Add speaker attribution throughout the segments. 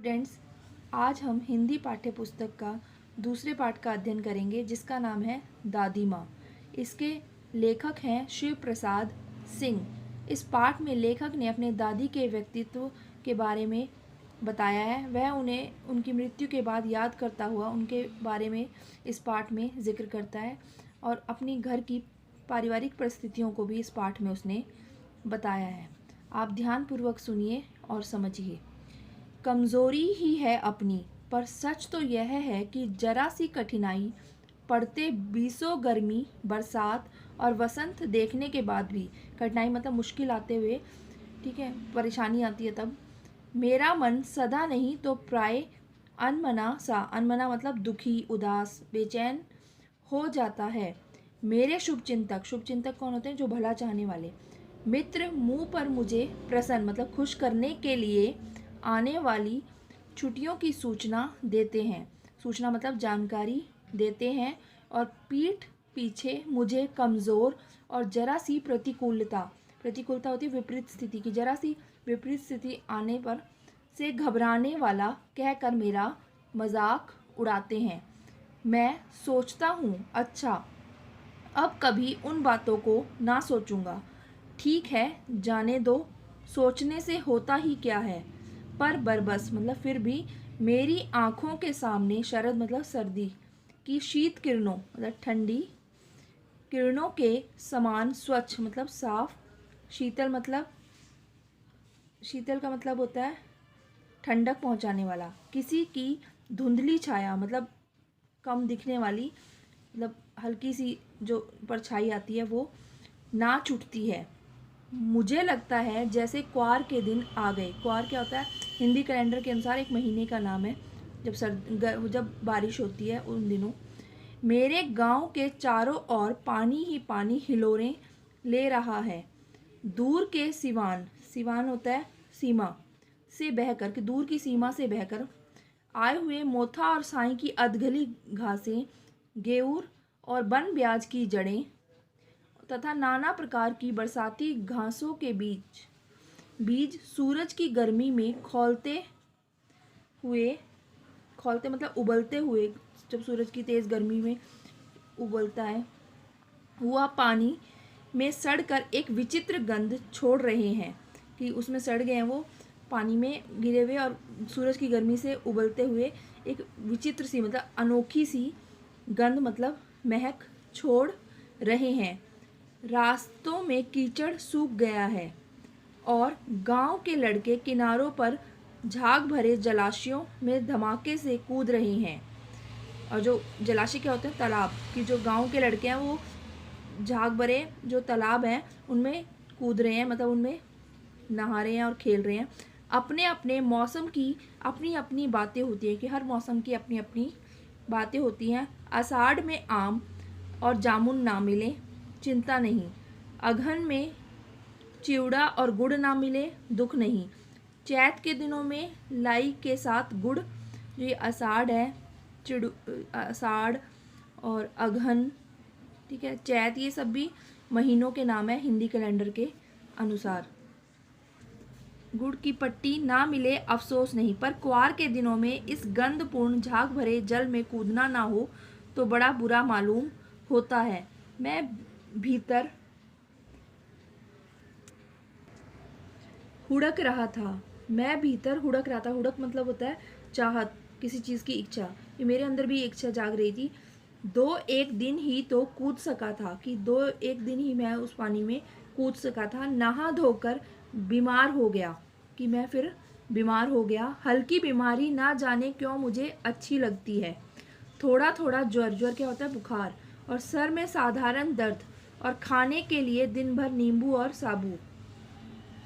Speaker 1: Students, आज हम हिंदी पाठ्य पुस्तक का दूसरे पाठ का अध्ययन करेंगे जिसका नाम है दादी माँ। इसके लेखक हैं शिव प्रसाद सिंह। इस पाठ में लेखक ने अपने दादी के व्यक्तित्व के बारे में बताया है। वह उन्हें उनकी मृत्यु के बाद याद करता हुआ उनके बारे में इस पाठ में जिक्र करता है और अपनी घर की पारिवारिक परिस्थितियों को भी इस पाठ में उसने बताया है। आप ध्यानपूर्वक सुनिए और समझिए। कमज़ोरी ही है अपनी, पर सच तो यह है कि जरा सी कठिनाई पड़ते बीसों गर्मी बरसात और वसंत देखने के बाद भी, कठिनाई मतलब मुश्किल आते हुए, ठीक है, परेशानी आती है तब, मेरा मन सदा नहीं तो प्राय अनमना सा, अनमना मतलब दुखी उदास बेचैन हो जाता है। मेरे शुभचिंतक कौन होते हैं? जो भला चाहने वाले मित्र मुंह पर मुझे प्रसन्न मतलब खुश करने के लिए आने वाली छुट्टियों की सूचना देते हैं। सूचना मतलब जानकारी देते हैं। और पीठ पीछे मुझे कमज़ोर और जरा सी प्रतिकूलता होती है विपरीत स्थिति की, जरा सी विपरीत स्थिति आने पर से घबराने वाला कहकर मेरा मजाक उड़ाते हैं। मैं सोचता हूँ, अच्छा अब कभी उन बातों को ना सोचूंगा। ठीक है, जाने दो, सोचने से होता ही क्या है। पर बरबस मतलब फिर भी मेरी आँखों के सामने शरद मतलब सर्दी की शीत किरणों मतलब ठंडी किरणों के समान स्वच्छ मतलब साफ, शीतल का मतलब होता है ठंडक पहुंचाने वाला, किसी की धुंधली छाया मतलब कम दिखने वाली, मतलब हल्की सी जो परछाई आती है वो ना छूटती है। मुझे लगता है जैसे क्वार के दिन आ गए। क्वार क्या होता है? हिंदी कैलेंडर के अनुसार एक महीने का नाम है जब बारिश होती है उन दिनों। मेरे गांव के चारों ओर पानी ही पानी हिलोरें ले रहा है। दूर के सिवान होता है सीमा से बहकर, कि दूर की सीमा से बहकर आए हुए मोथा और साई की अधगली घासें, गेऊर और बन ब्याज की जड़ें तथा नाना प्रकार की बरसाती घासों के बीज सूरज की गर्मी में खौलते मतलब उबलते हुए, जब सूरज की तेज़ गर्मी में उबलता है हुआ पानी में सड़कर एक विचित्र गंध छोड़ रहे हैं, कि उसमें सड़ गए हैं वो पानी में गिरे हुए और सूरज की गर्मी से उबलते हुए एक विचित्र सी मतलब अनोखी सी गंध मतलब महक छोड़ रहे हैं। रास्तों में कीचड़ सूख गया है और गांव के लड़के किनारों पर झाग भरे जलाशयों में धमाके से कूद रहे हैं। और जो जलाशय क्या होते हैं? तालाब, कि जो गांव के लड़के हैं वो झाग भरे जो तालाब हैं उनमें कूद रहे हैं, मतलब उनमें नहा रहे हैं और खेल रहे हैं। अपने अपने मौसम की अपनी अपनी बातें होती हैं, कि हर मौसम की अपनी अपनी बातें होती हैं। आषाढ़ में आम और जामुन ना मिले चिंता नहीं, अगहन में चिवड़ा और गुड़ ना मिले दुख नहीं, चैत के दिनों में लाई के साथ गुड़, जो ये आषाढ़ है, आषाढ़ और अगहन, ठीक है, चैत, ये सब भी महीनों के नाम है हिंदी कैलेंडर के अनुसार। गुड़ की पट्टी ना मिले अफसोस नहीं, पर क्वार के दिनों में इस गंधपूर्ण झाग भरे जल में कूदना ना हो तो बड़ा बुरा मालूम होता है। मैं भीतर हुड़क रहा था। हुड़क मतलब होता है चाहत, किसी चीज़ की इच्छा। ये मेरे अंदर भी इच्छा जाग रही थी। दो एक दिन ही तो कूद सका था, कि 2-1 दिन ही मैं उस पानी में कूद सका था। नहा धोकर बीमार हो गया, कि मैं फिर बीमार हो गया। हल्की बीमारी ना जाने क्यों मुझे अच्छी लगती है। थोड़ा थोड़ा ज्वर क्या होता है? बुखार। और सर में साधारण दर्द, और खाने के लिए दिन भर नींबू और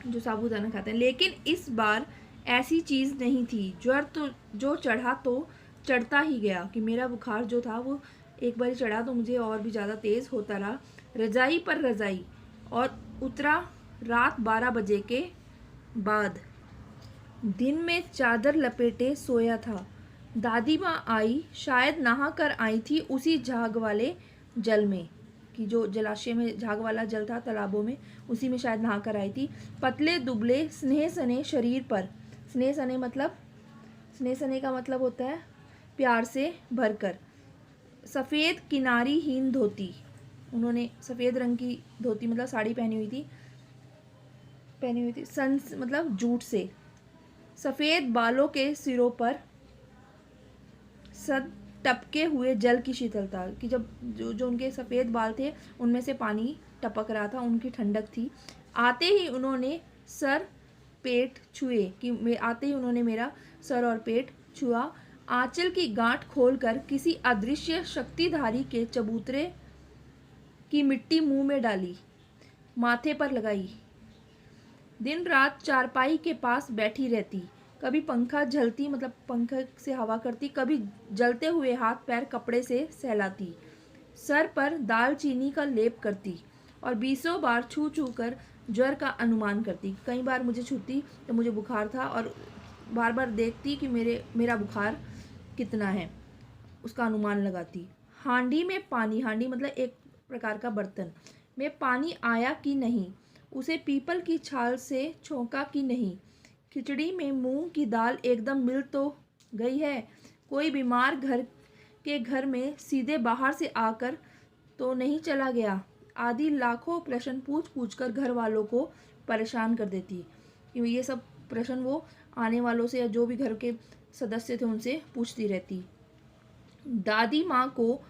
Speaker 1: जो साबूदाना खाते हैं। लेकिन इस बार ऐसी चीज़ नहीं थी। ज्वर तो जो चढ़ा तो चढ़ता ही गया, कि मेरा बुखार जो था वो एक बार चढ़ा तो मुझे और भी ज़्यादा तेज़ होता रहा। रजाई पर रजाई और उतरा रात 12 बजे के बाद। दिन में चादर लपेटे सोया था। दादी माँ आई, शायद नहा कर आई थी उसी झाग वाले जल में, कि जो जलाशय में झाग वाला जल था तालाबों में, उसी में शायद नहा कर आई थी। पतले दुबले स्नेह सने शरीर पर, स्नेह सने मतलब स्नेह सने का मतलब होता है प्यार से भरकर। सफ़ेद किनारीहीन धोती, उन्होंने सफ़ेद रंग की धोती मतलब साड़ी पहनी हुई थी सन मतलब जूट से। सफ़ेद बालों के सिरों पर सद टपके हुए जल की शीतलता, कि जब जो उनके सफ़ेद बाल थे उनमें से पानी टपक रहा था, उनकी ठंडक थी। आते ही उन्होंने सर पेट छुए, कि आते ही उन्होंने मेरा सर और पेट छुआ। आंचल की गांठ खोलकर किसी अदृश्य शक्तिधारी के चबूतरे की मिट्टी मुंह में डाली, माथे पर लगाई। दिन रात चारपाई के पास बैठी रहती, कभी पंखा झलती मतलब पंखे से हवा करती, कभी जलते हुए हाथ पैर कपड़े से सहलाती, सर पर दालचीनी का लेप करती और 20 बार छू छू कर ज्वर का अनुमान करती। कई बार मुझे छूती तो मुझे बुखार था और बार बार देखती कि मेरा बुखार कितना है, उसका अनुमान लगाती। हांडी में पानी, हांडी मतलब एक प्रकार का बर्तन, में पानी आया कि नहीं, उसे पीपल की छाल से छोंका कि नहीं, खिचड़ी में मूंग की दाल एकदम मिल तो गई है, कोई बीमार घर में सीधे बाहर से आकर तो नहीं चला गया, आदि लाखों प्रश्न पूछ पूछ कर घर वालों को परेशान कर देती। ये सब प्रश्न वो आने वालों से या जो भी घर के सदस्य थे उनसे पूछती रहती। दादी माँ को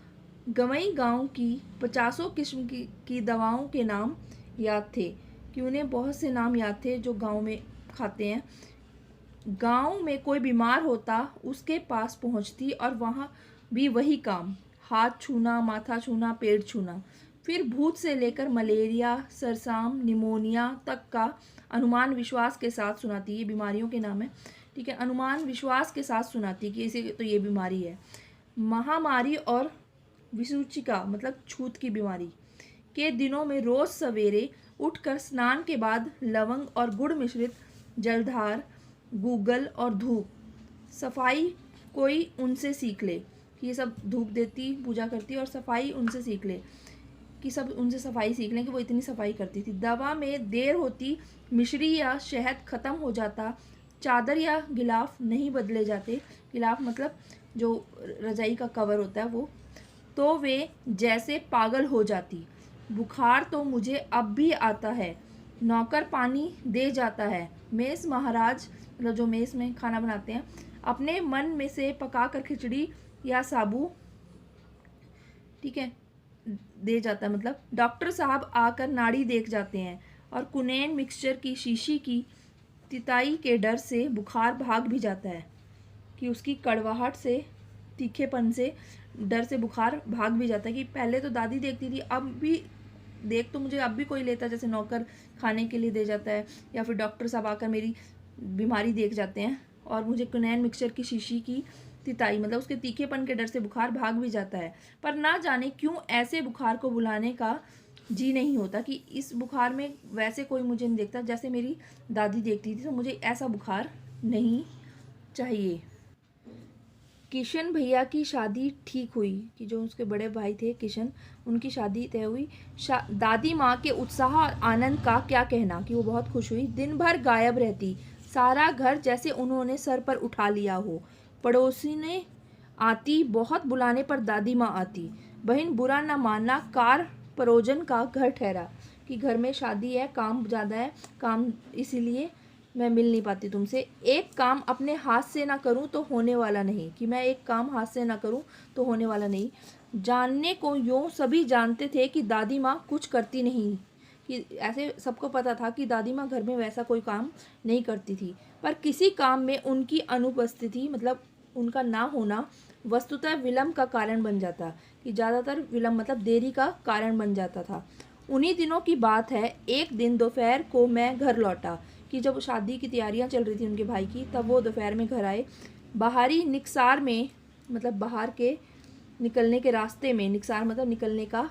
Speaker 1: गंवई गांव की 50 किस्म की दवाओं के नाम याद थे, कि उन्हें बहुत से नाम याद थे जो गांव में खाते हैं। गांव में कोई बीमार होता उसके पास पहुंचती और वहाँ भी वही काम, हाथ छूना, माथा छूना, पेट छूना। फिर भूत से लेकर मलेरिया, सरसाम, निमोनिया तक का अनुमान विश्वास के साथ सुनाती। ये बीमारियों के नाम है, ठीक है। अनुमान विश्वास के साथ सुनाती कि इसे तो ये बीमारी है। महामारी और विसूचिका मतलब छूत की बीमारी के दिनों में रोज सवेरे उठकर स्नान के बाद लवंग और गुड़ मिश्रित जलधार, गूगल और धूप, सफाई कोई उनसे सीख ले, ये सब धूप देती, पूजा करती और सफाई उनसे सीख ले, कि सब उनसे सफाई सीख लें कि वो इतनी सफाई करती थी। दवा में देर होती, मिश्री या शहद खत्म हो जाता, चादर या गिलाफ नहीं बदले जाते, गिलाफ मतलब जो रजाई का कवर होता है वो, तो वे जैसे पागल हो जाती। बुखार तो मुझे अब भी आता है, नौकर पानी दे जाता है, मेस महाराज मतलब जो मेस में खाना बनाते हैं अपने मन में से पकाकर खिचड़ी या साबू, ठीक है, दे जाता है। मतलब डॉक्टर साहब आकर नाड़ी देख जाते हैं और कुनैन मिक्सचर की शीशी की तिताई के डर से बुखार भाग भी जाता है, कि उसकी कड़वाहट से, तीखेपन से, डर से बुखार भाग भी जाता है। कि पहले तो दादी देखती थी, अब भी देख तो मुझे अब भी कोई लेता, जैसे नौकर खाने के लिए दे जाता है या फिर डॉक्टर साहब आकर मेरी बीमारी देख जाते हैं और मुझे कुनैन मिक्सचर की शीशी की तिताई मतलब उसके तीखेपन के डर से बुखार भाग भी जाता है। पर ना जाने क्यों ऐसे बुखार को बुलाने का जी नहीं होता, कि इस बुखार में वैसे कोई मुझे नहीं देखता जैसे मेरी दादी देखती थी, तो मुझे ऐसा बुखार नहीं चाहिए। किशन भैया की शादी ठीक हुई, कि जो उसके बड़े भाई थे किशन, उनकी शादी तय हुई। दादी माँ के उत्साह और आनंद का क्या कहना, कि वो बहुत खुश हुई। दिन भर गायब रहती, सारा घर जैसे उन्होंने सर पर उठा लिया हो। पड़ोसी ने आती, बहुत बुलाने पर दादी माँ आती। बहन बुरा न मानना, कार परोजन का घर ठहरा, कि घर में शादी है, काम ज़्यादा है, काम इसीलिए मैं मिल नहीं पाती तुमसे। एक काम अपने हाथ से ना करूं तो होने वाला नहीं, कि मैं एक काम हाथ से ना करूं तो होने वाला नहीं। जानने को यूँ सभी जानते थे कि दादी माँ कुछ करती नहीं, कि ऐसे सबको पता था कि दादी माँ घर में वैसा कोई काम नहीं करती थी, पर किसी काम में उनकी अनुपस्थिति मतलब उनका ना होना वस्तुतः विलम्ब का कारण बन जाता, कि ज़्यादातर विलम्ब मतलब देरी का कारण बन जाता था। उन्हीं दिनों की बात है, एक दिन दोपहर को मैं घर लौटा, कि जब शादी की तैयारियां चल रही थी उनके भाई की, तब वो दोपहर में घर आए। बाहरी निकसार में मतलब बाहर के निकलने के रास्ते में, निकसार मतलब निकलने का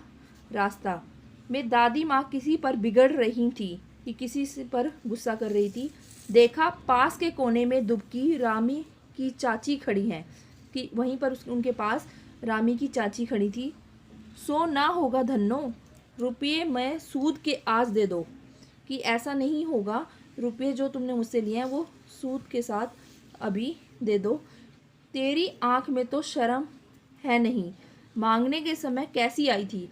Speaker 1: रास्ता में, दादी माँ किसी पर बिगड़ रही थी, कि किसी से पर गुस्सा कर रही थी। देखा पास के कोने में दुबकी रामी की चाची खड़ी हैं, कि वहीं पर उनके पास रामी की चाची खड़ी थी। सो ना होगा धन्नो, रुपये मैं सूद के आज दे दो, कि ऐसा नहीं होगा, रुपये जो तुमने मुझसे लिए हैं वो सूद के साथ अभी दे दो। तेरी आंख में तो शर्म है नहीं, मांगने के समय कैसी आई थी,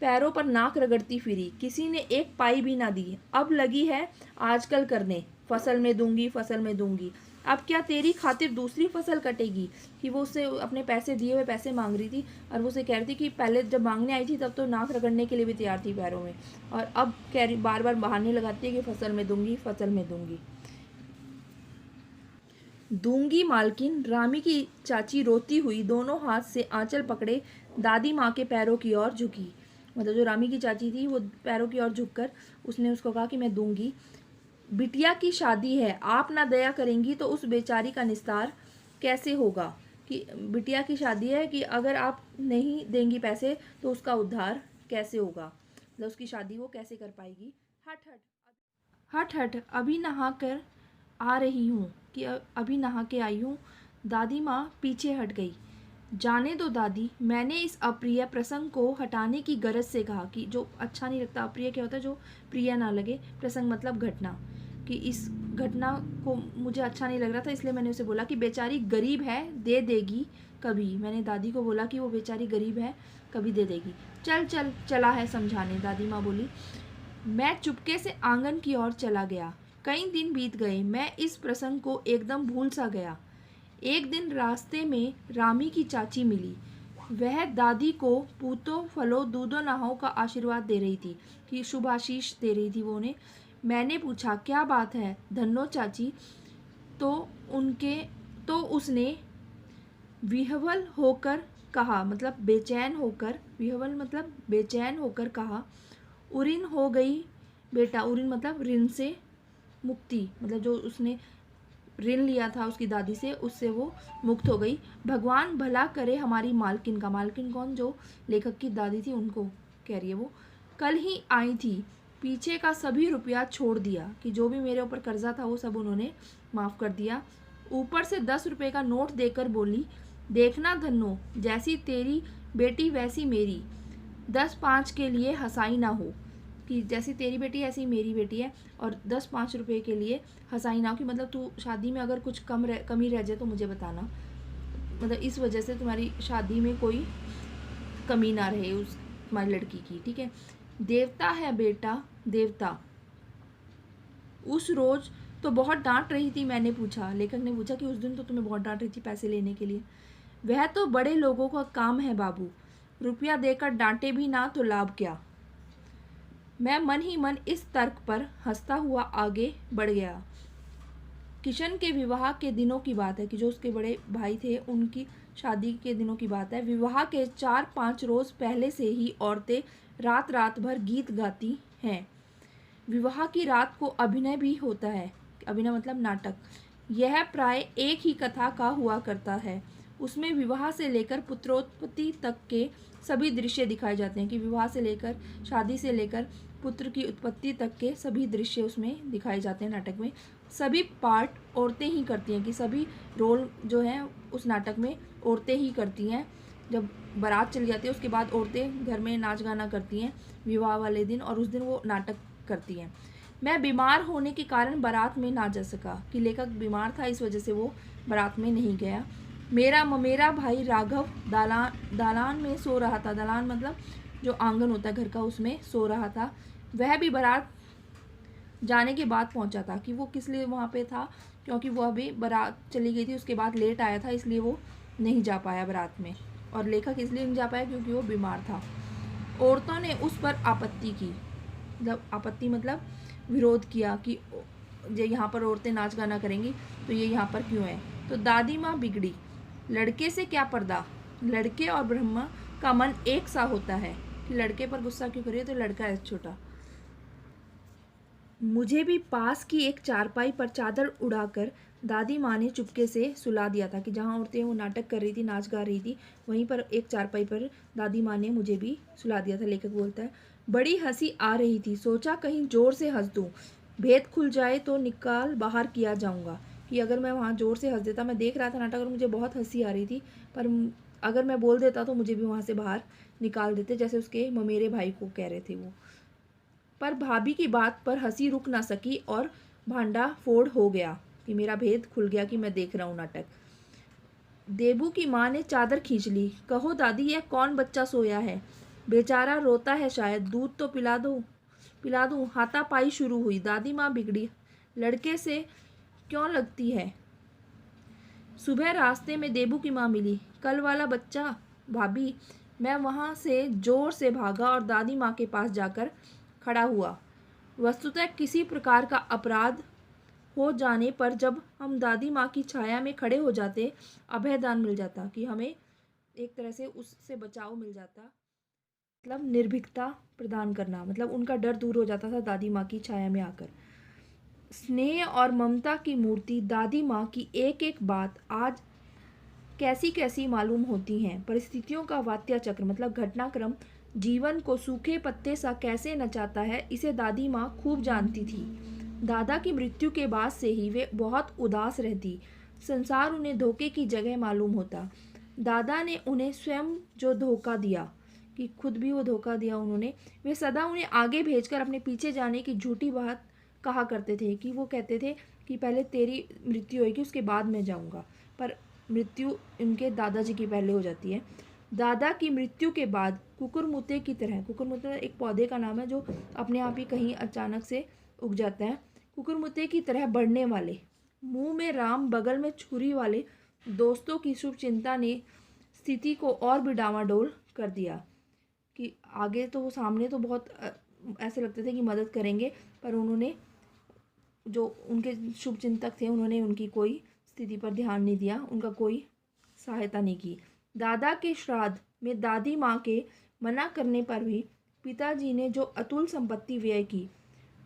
Speaker 1: पैरों पर नाक रगड़ती फिरी, किसी ने एक पाई भी ना दी, अब लगी है आजकल करने, फसल में दूंगी फसल में दूंगी। अब क्या तेरी खातिर दूसरी फसल कटेगी? कि वो उससे अपने पैसे दिए हुए पैसे मांग रही थी और वो उसे कह रही थी कि पहले जब मांगने आई थी तब तो नाक रगड़ने के लिए भी तैयार थी पैरों में, और अब कह रही, बार बार बहाने लगाती है कि फसल में दूंगी फसल में दूंगी। दूंगी मालकिन। रामी की चाची रोती हुई दोनों हाथ से आंचल पकड़े दादी माँ के पैरों की ओर झुकी। मतलब जो रामी की चाची थी वो पैरों की ओर झुककर उसने उसको कहा कि मैं दूंगी। बिटिया की शादी है, आप ना दया करेंगी तो उस बेचारी का निस्तार कैसे होगा? कि बिटिया की शादी है, कि अगर आप नहीं देंगी पैसे तो उसका उद्धार कैसे होगा, मतलब उसकी शादी वो कैसे कर पाएगी। हट हट हट हट, अभी नहा कर आ रही हूँ, कि अभी नहा के आई हूँ। दादी माँ पीछे हट गई। जाने दो दादी, मैंने इस अप्रिय प्रसंग को हटाने की गरज से कहा, कि जो अच्छा नहीं लगता, अप्रिय क्या होता है, जो प्रिय ना लगे, प्रसंग मतलब घटना, कि इस घटना को मुझे अच्छा नहीं लग रहा था, इसलिए मैंने उसे बोला कि बेचारी गरीब है, दे देगी कभी। मैंने दादी को बोला कि वो बेचारी गरीब है, कभी दे देगी। चल चल, चला है समझाने, दादी माँ बोली। मैं चुपके से आंगन की ओर चला गया। कई दिन बीत गए, मैं इस प्रसंग को एकदम भूल सा गया। एक दिन रास्ते में रामी की चाची मिली। वह दादी को पूतों फलों दूधों नहाओं का आशीर्वाद दे रही थी, कि शुभ आशीष दे रही थी वो उन्हें। मैंने पूछा, क्या बात है धन्नो चाची? तो उनके तो उसने विह्वल होकर कहा, मतलब बेचैन होकर, विह्वल मतलब बेचैन होकर कहा, उरिन हो गई बेटा। उरिन मतलब ऋण से मुक्ति, मतलब जो उसने ऋण लिया था उसकी दादी से, उससे वो मुक्त हो गई। भगवान भला करे हमारी मालकिन का। मालकिन कौन? जो लेखक की दादी थी उनको कह रही है वो। कल ही आई थी, पीछे का सभी रुपया छोड़ दिया, कि जो भी मेरे ऊपर कर्जा था वो सब उन्होंने माफ़ कर दिया। ऊपर से 10 रुपये का नोट देकर बोली, देखना धन्नो, जैसी तेरी बेटी वैसी मेरी, 10-5 के लिए हंसाई ना हो। कि जैसी तेरी बेटी ऐसी मेरी बेटी है, और 10-5 रुपये के लिए हंसाई ना हो, कि मतलब तू शादी में अगर कुछ कमी रह जाए तो मुझे बताना, मतलब इस वजह से तुम्हारी शादी में कोई कमी ना रहे उस तुम्हारी लड़की की, ठीक है। देवता है बेटा, देवता। उस रोज तो बहुत डांट रही थी। मैंने पूछा, लेखक ने पूछा कि उस दिन तो तुम्हें बहुत डांट रही थी पैसे लेने के लिए। वह तो बड़े लोगों का काम है बाबू, रुपया देकर डांटे भी ना तो लाभ क्या। मैं मन ही मन इस तर्क पर हंसता हुआ आगे बढ़ गया। किशन के विवाह के दिनों की बात है, कि जो उसके बड़े भाई थे उनकी शादी के दिनों की बात है। विवाह के 4-5 रोज पहले से ही औरतें रात रात भर गीत गाती हैं। विवाह की रात को अभिनय भी होता है। अभिनय मतलब नाटक। यह प्राय एक ही कथा का हुआ करता है। उसमें विवाह से लेकर पुत्रोत्पत्ति तक के सभी दृश्य दिखाए जाते हैं, कि विवाह से लेकर, शादी से लेकर पुत्र की उत्पत्ति तक के सभी दृश्य उसमें दिखाए जाते हैं नाटक में। सभी पार्ट औरतें ही करती हैं, कि सभी रोल जो हैं उस नाटक में औरतें ही करती हैं। जब बारात चली जाती है उसके बाद औरतें घर में नाच गाना करती हैं विवाह वाले दिन, और उस दिन वो नाटक करती हैं। मैं बीमार होने के कारण बारात में ना जा सका, कि लेखक बीमार था इस वजह से वो बारात में नहीं गया। मेरा भाई राघव दालान में सो रहा था। दालान मतलब जो आंगन होता है घर का, उसमें सो रहा था। वह भी बारात जाने के बाद पहुंचा था। कि वो किस लिए वहाँ पे था, क्योंकि वो अभी बारात चली गई थी, उसके बाद लेट आया था, इसलिए वो नहीं जा पाया बारात में। और लेखक इसलिए नहीं जा पाया क्योंकि वो बीमार था। औरतों ने उस पर आपत्ति की, मतलब आपत्ति मतलब विरोध किया, कि ये यहाँ पर औरतें नाच गाना करेंगी तो ये यहाँ पर क्यों है। तो दादी माँ बिगड़ी, लड़के से क्या पर्दा, लड़के और ब्रह्मा का मन एक सा होता है, कि लड़के पर गुस्सा क्यों करिए, तो लड़का है छोटा। मुझे भी पास की एक चारपाई पर चादर उड़ाकर दादी माँ ने चुपके से सुला दिया था, कि जहाँ औरतें वो नाटक कर रही थी, नाच गा रही थी, वहीं पर एक चारपाई पर दादी माँ ने मुझे भी सुला दिया था। लेखक बोलता है, बड़ी हंसी आ रही थी, सोचा कहीं जोर से हंस दूँ, भेद खुल जाए तो निकाल बाहर किया जाऊँगा। कि अगर मैं वहाँ जोर से हंस देता, मैं देख रहा था नाटक और मुझे बहुत हंसी आ रही थी, पर अगर मैं बोल देता तो मुझे भी वहाँ से बाहर निकाल देते, जैसे उसके ममेरे भाई को कह रहे थे वो। पर भाभी की बात पर हंसी रुक ना सकी और भांडा फोड़ हो गया। कि मेरा भेद खुल गया कि मैं देख रहा हूँ नाटक। देबू की माँ ने चादर खींच ली। कहो दादी, यह कौन बच्चा सोया है? बेचारा रोता है शायद, दूध तो पिला दूँ। हाथापाई शुरू हुई। दादी माँ बिगड़ी। लड़के से क्यों लगती है? सुबह रास्ते में देबू की माँ मिली। कल वाला बच्चा भाभी। मैं वहाँ से जोर से भागा और दादी माँ के पास जाकर खड़ा हुआ। वस्तुतः किसी प्रकार का अपराध हो जाने पर जब हम दादी माँ की छाया में खड़े हो जाते, अभयदान मिल जाता, कि हमें एक तरह से उससे बचाव मिल जाता। मतलब निर्भीकता प्रदान करना, मतलब उनका डर दूर हो जाता था दादी माँ की छाया में आकर। स्नेह और ममता की मूर्ति दादी माँ की एक एक बात आज कैसी कैसी मालूम होती हैं। परिस्थितियों का वात्या चक्र, मतलब घटनाक्रम जीवन को सूखे पत्ते सा कैसे नचाता है, इसे दादी माँ खूब जानती थी। दादा की मृत्यु के बाद से ही वे बहुत उदास रहती। संसार उन्हें धोखे की जगह मालूम होता। दादा ने उन्हें स्वयं जो धोखा दिया, कि खुद भी वो धोखा दिया उन्होंने, वे सदा उन्हें आगे भेजकर अपने पीछे जाने की झूठी बात कहा करते थे। कि वो कहते थे कि पहले तेरी मृत्यु होगी, उसके बाद मैं जाऊंगा, पर मृत्यु उनके दादाजी की पहले हो जाती है। दादा की मृत्यु के बाद कुकुरमुत्ते की तरह, कुकुरमुत्ते एक पौधे का नाम है जो अपने आप ही कहीं अचानक से उग जाता है, कुकुरमुत्ते की तरह बढ़ने वाले, मुंह में राम बगल में छुरी वाले दोस्तों की शुभ चिंता ने स्थिति को और भी डामाडोल कर दिया। कि आगे तो वो सामने तो बहुत ऐसे लगते थे कि मदद करेंगे, पर उन्होंने, जो उनके शुभ चिंतक थे, उन्होंने उनकी कोई स्थिति पर ध्यान नहीं दिया, उनका कोई सहायता नहीं की। दादा के श्राद्ध में दादी माँ के मना करने पर भी पिताजी ने जो अतुल संपत्ति व्यय की,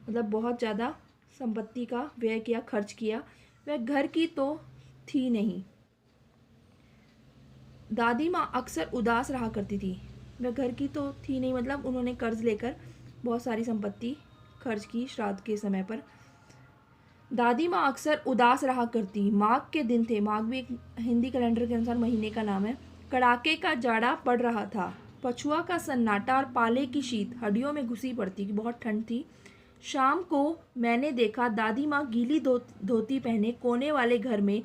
Speaker 1: मतलब बहुत ज़्यादा संपत्ति का व्यय किया, खर्च किया, वह घर की तो थी नहीं। दादी माँ अक्सर उदास रहा करती थी। वह घर की तो थी नहीं, मतलब उन्होंने कर्ज लेकर बहुत सारी संपत्ति खर्च की श्राद्ध के समय पर। दादी माँ अक्सर उदास रहा करती। माघ के दिन थे, माघ भी एक हिंदी कैलेंडर के अनुसार महीने का नाम है। कड़ाके का जाड़ा पड़ रहा था। पछुआ का सन्नाटा और पाले की शीत हड्डियों में घुसी पड़ती, कि बहुत ठंड थी। शाम को मैंने देखा दादी माँ गीली धोती पहने कोने वाले घर में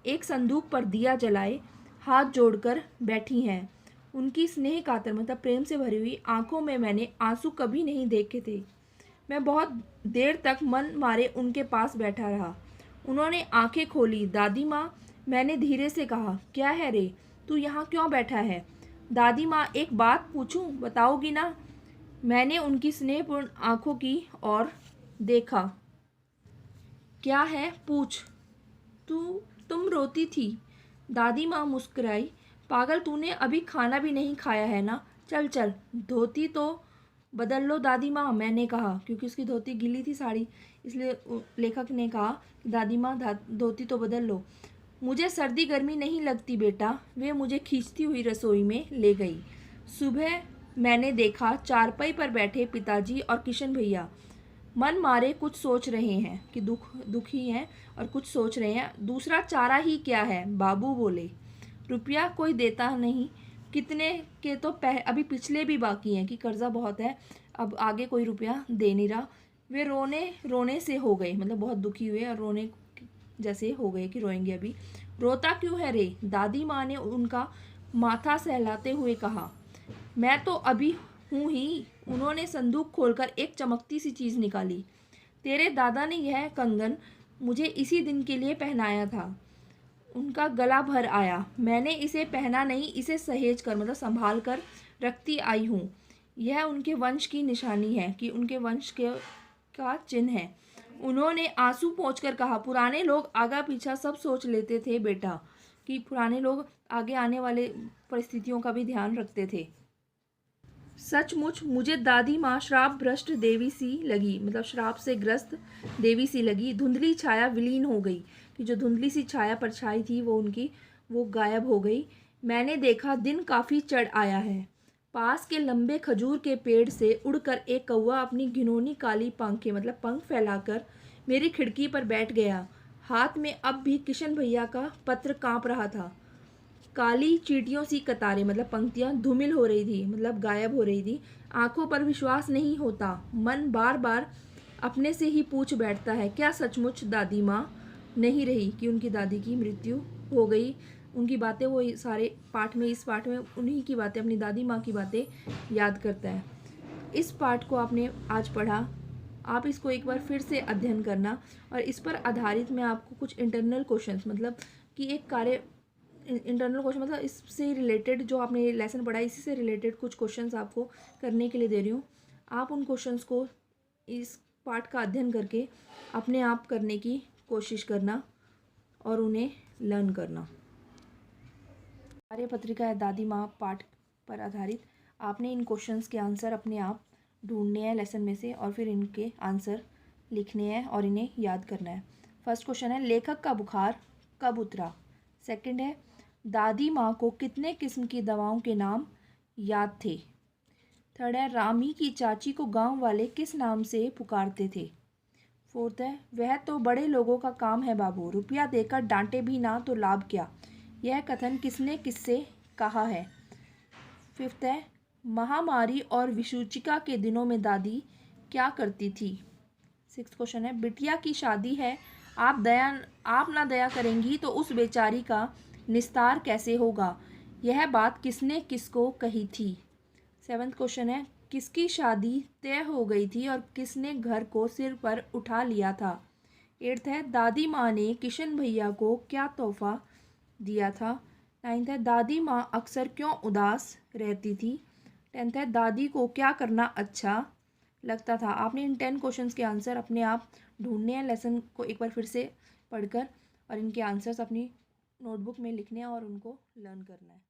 Speaker 1: एक संदूक पर दिया जलाए हाथ जोड़कर बैठी हैं। उनकी स्नेह कातर, मतलब प्रेम से भरी हुई आंखों में मैंने आंसू कभी नहीं देखे थे। मैं बहुत देर तक मन मारे उनके पास बैठा रहा। उन्होंने आंखें खोली। दादी माँ, मैंने धीरे से कहा, क्या है रे, तू यहाँ क्यों बैठा है? दादी माँ, एक बात पूछूं, बताओगी ना? मैंने उनकी स्नेहपूर्ण आंखों की ओर देखा। क्या है, पूछ। तुम रोती थी। दादी माँ मुस्कुराई। पागल, तूने अभी खाना भी नहीं खाया है ना? चल चल, धोती तो बदल लो दादी माँ, मैंने कहा, क्योंकि उसकी धोती गीली थी साड़ी, इसलिए लेखक ने कहा, दादी माँ धोती तो बदल लो। मुझे सर्दी गर्मी नहीं लगती बेटा। वे मुझे खींचती हुई रसोई में ले गई। सुबह मैंने देखा चारपाई पर बैठे पिताजी और किशन भैया मन मारे कुछ सोच रहे हैं, कि दुखी हैं और कुछ सोच रहे हैं। दूसरा चारा ही क्या है, बाबू बोले। रुपया कोई देता नहीं, कितने के तो अभी पिछले भी बाकी हैं, कि कर्जा बहुत है, अब आगे कोई रुपया दे नहीं रहा। वे रोने से हो गए, मतलब बहुत दुखी हुए और रोने जैसे हो गए कि रोएंगे अभी। रोता क्यों है रे? दादी माँ ने उनका माथा सहलाते हुए कहा। मैं तो अभी हूँ ही। उन्होंने संदूक खोलकर एक चमकती सी चीज़ निकाली। तेरे दादा ने यह कंगन मुझे इसी दिन के लिए पहनाया था। उनका गला भर आया। मैंने इसे पहना नहीं, इसे सहेज कर, मतलब संभाल कर रखती आई हूँ। यह उनके वंश की निशानी है, कि उनके वंश का चिन्ह है। उन्होंने आंसू पोंछकर कहा, पुराने लोग आगा पीछा सब सोच लेते थे बेटा, कि पुराने लोग आगे आने वाले परिस्थितियों का भी ध्यान रखते थे। सचमुच मुझे दादी माँ श्राप भ्रष्ट देवी सी लगी, मतलब श्राप से ग्रस्त देवी सी लगी। धुंधली छाया विलीन हो गई, कि जो धुंधली सी छाया परछाई थी वो गायब हो गई। मैंने देखा दिन काफ़ी चढ़ आया है। पास के लंबे खजूर के पेड़ से उड़कर एक कौवा अपनी घिनौनी काली पंखें, मतलब पंख फैलाकर मेरी खिड़की पर बैठ गया। हाथ में अब भी किशन भैया का पत्र काँप रहा था। काली चींटियों सी कतारें, मतलब पंक्तियां धूमिल हो रही थी, मतलब गायब हो रही थी। आंखों पर विश्वास नहीं होता। मन बार बार अपने से ही पूछ बैठता है, क्या सचमुच दादी माँ? नहीं रही कि उनकी दादी की मृत्यु हो गई। उनकी बातें वो सारे पाठ में, इस पाठ में उन्हीं की बातें, अपनी दादी माँ की बातें याद करता है। इस पाठ को आपने आज पढ़ा, आप इसको एक बार फिर से अध्ययन करना और इस पर आधारित मैं आपको कुछ इंटरनल क्वेश्चंस, मतलब कि एक कार्य, इंटरनल क्वेश्चन मतलब इससे रिलेटेड जो आपने लेसन पढ़ा है इसी से रिलेटेड कुछ क्वेश्चंस आपको करने के लिए दे रही हूँ। आप उन क्वेश्चंस को इस पाठ का अध्ययन करके अपने आप करने की कोशिश करना और उन्हें लर्न करना। कार्यपत्रिका है दादी माँ पाठ पर आधारित। आपने इन क्वेश्चंस के आंसर अपने आप ढूंढने हैं लेसन में से और फिर इनके आंसर लिखने हैं और इन्हें याद करना है। फर्स्ट क्वेश्चन है, लेखक का बुखार कब उतरा। सेकंड है, दादी माँ को कितने किस्म की दवाओं के नाम याद थे। थर्ड है, रामी की चाची को गांव वाले किस नाम से पुकारते थे। फोर्थ है, वह तो बड़े लोगों का काम है बाबू, रुपया देकर डांटे भी ना तो लाभ क्या। यह कथन किसने किससे कहा है। फिफ्थ है, महामारी और विसूचिका के दिनों में दादी क्या करती थी। सिक्स्थ क्वेश्चन है, बिटिया की शादी है, आप ना दया करेंगी तो उस बेचारी का निस्तार कैसे होगा। यह बात किसने किसको कही थी। सेवन्थ क्वेश्चन है, किसकी शादी तय हो गई थी और किसने घर को सिर पर उठा लिया था। एट्थ है, दादी माँ ने किशन भैया को क्या तोहफा दिया था। नाइन्थ है, दादी माँ अक्सर क्यों उदास रहती थी। टेंथ है, दादी को क्या करना अच्छा लगता था। आपने इन 10 क्वेश्चंस के आंसर अपने आप ढूंढने हैं लेसन को एक बार फिर से पढ़कर और इनके आंसर्स अपनी नोटबुक में लिखने हैं और उनको लर्न करना है।